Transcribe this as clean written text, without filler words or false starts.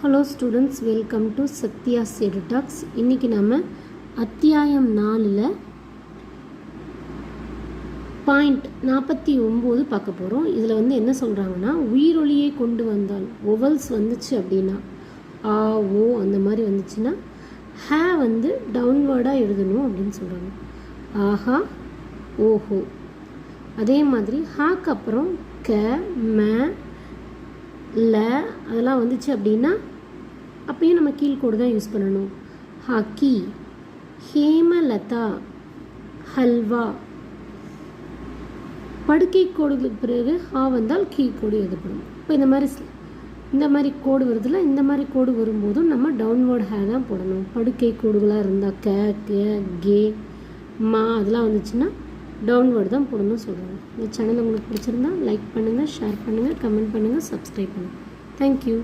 Hello students, welcome to Sathya's Edutalks. இன்றைக்கி நம்ம அத்தியாயம் 4ல் பாயிண்ட் 49 பார்க்க போகிறோம். இதில் வந்து என்ன சொல்கிறாங்கன்னா, உயிரொலியை கொண்டு வந்தால் ஒவல்ஸ் வந்துச்சு அப்படின்னா ஆ ஓ அந்த மாதிரி வந்துச்சுன்னா ஹே வந்து டவுன்வேர்டாக எழுதணும் அப்படின்னு சொல்கிறாங்க. ஆஹா ஓஹோ. அதே மாதிரி ஹாக்கு அப்புறம் க ம ல அதெல்லாம் வந்துச்சு அப்படின்னா அப்பயும் நம்ம கீழ்கோடு தான் யூஸ் பண்ணணும். ஹக்கி, ஹேமலதா, ஹல்வா. படுக்கை கோடுகளுக்கு பிறகு ஹா வந்தால் கீழ்கோடு எழுதப்படும். இப்போ இந்த மாதிரி கோடு வருதுல, இந்த மாதிரி கோடு வரும்போதும் நம்ம டவுன்வேர்ட் ஹே தான் போடணும். படுக்கை கோடுகளாக இருந்தால் கே மா அதெல்லாம் வந்துச்சுன்னா டவுன்வேர்டு தான் போடணும்னு சொல்கிறாங்க. இந்த சேனல் உங்களுக்கு பிடிச்சிருந்தா லைக் பண்ணுங்கள், ஷேர் பண்ணுங்கள், கமெண்ட் பண்ணுங்கள், சப்ஸ்கிரைப் பண்ணுங்கள். தேங்க்யூ.